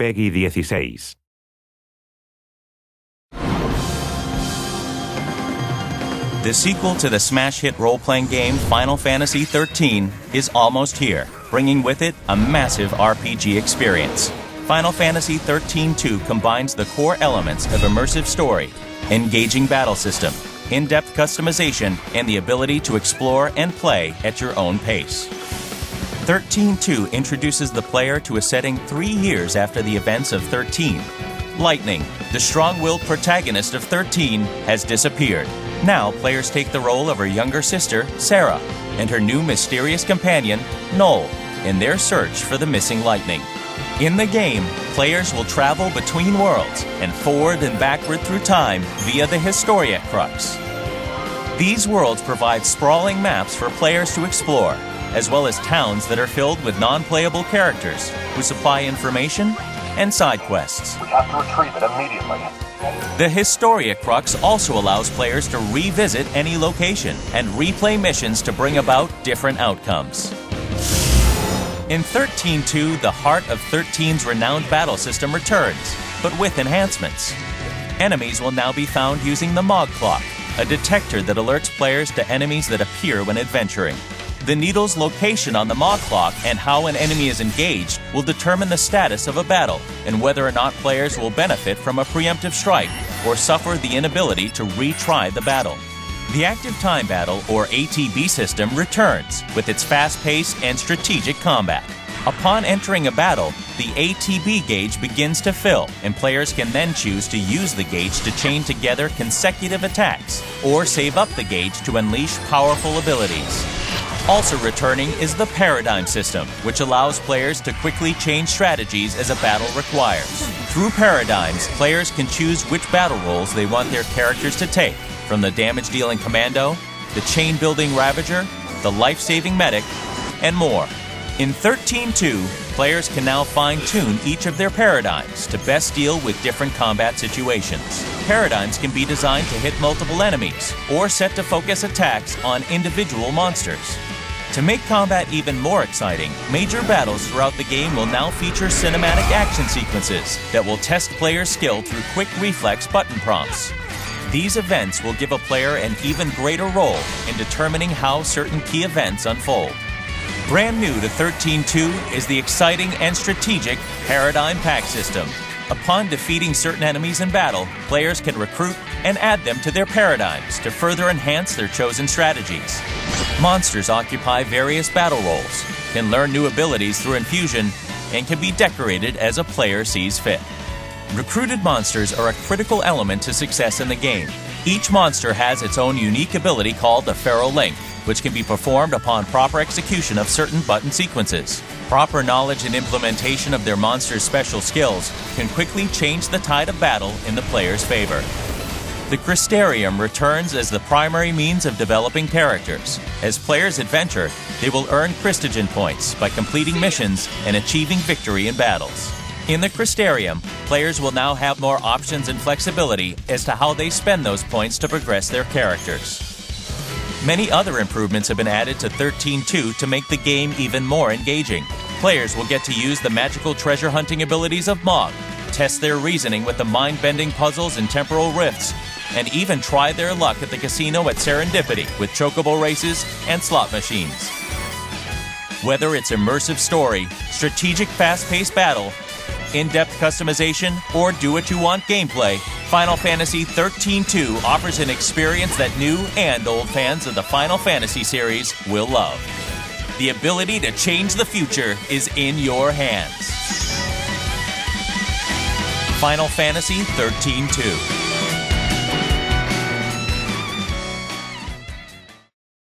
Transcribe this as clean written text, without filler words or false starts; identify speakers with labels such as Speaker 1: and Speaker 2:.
Speaker 1: PEGI 16.
Speaker 2: The sequel to the smash hit role-playing game Final Fantasy XIII is almost here, bringing with it a massive RPG experience. Final Fantasy XIII-2 combines the core elements of immersive story, engaging battle system, in-depth customization, and the ability to explore and play at your own pace. XIII-2 introduces the player to a setting 3 years after the events of 13. Lightning, the strong-willed protagonist of 13, has disappeared. Now, players take the role of her younger sister, Sarah, and her new mysterious companion, Noel, in their search for the missing Lightning. In the game, players will travel between worlds and forward and backward through time via the Historia Crux. These worlds provide sprawling maps for players to explore, as well as towns that are filled with non-playable characters who supply information and side quests.
Speaker 3: We have to retrieve it immediately.
Speaker 2: The Historia Crux also allows players to revisit any location and replay missions to bring about different outcomes. In XIII-2, the heart of 13's renowned battle system returns, but with enhancements. Enemies will now be found using the Mog Clock, a detector that alerts players to enemies that appear when adventuring. The needle's location on the Mog Clock and how an enemy is engaged will determine the status of a battle and whether or not players will benefit from a preemptive strike or suffer the inability to retry the battle. The Active Time Battle, or ATB system, returns with its fast-paced and strategic combat. Upon entering a battle, the ATB gauge begins to fill, and players can then choose to use the gauge to chain together consecutive attacks or save up the gauge to unleash powerful abilities. Also returning is the Paradigm system, which allows players to quickly change strategies as a battle requires. Through Paradigms, players can choose which battle roles they want their characters to take, from the damage-dealing Commando, the chain-building Ravager, the life-saving Medic, and more. In XIII-2, players can now fine-tune each of their paradigms to best deal with different combat situations. Paradigms can be designed to hit multiple enemies, or set to focus attacks on individual monsters. To make combat even more exciting, major battles throughout the game will now feature cinematic action sequences that will test players' skill through quick reflex button prompts. These events will give a player an even greater role in determining how certain key events unfold. Brand new to XIII-2 is the exciting and strategic Paradigm Pack system. Upon defeating certain enemies in battle, players can recruit and add them to their paradigms to further enhance their chosen strategies. Monsters occupy various battle roles, can learn new abilities through infusion, and can be decorated as a player sees fit. Recruited monsters are a critical element to success in the game. Each monster has its own unique ability called the Feral Link, which can be performed upon proper execution of certain button sequences. Proper knowledge and implementation of their monster's special skills can quickly change the tide of battle in the player's favor. The Crystarium returns as the primary means of developing characters. As players adventure, they will earn Christogen points by completing missions and achieving victory in battles. In the Crystarium, players will now have more options and flexibility as to how they spend those points to progress their characters. Many other improvements have been added to XIII-2 to make the game even more engaging. Players will get to use the magical treasure hunting abilities of Mog, test their reasoning with the mind-bending puzzles and temporal rifts, and even try their luck at the casino at Serendipity with chocobo races and slot machines. Whether it's immersive story, strategic fast-paced battle, in-depth customization, or do-what-you-want gameplay, Final Fantasy XIII-2 offers an experience that new and old fans of the Final Fantasy series will love. The ability to change the future is in your hands. Final Fantasy XIII-2.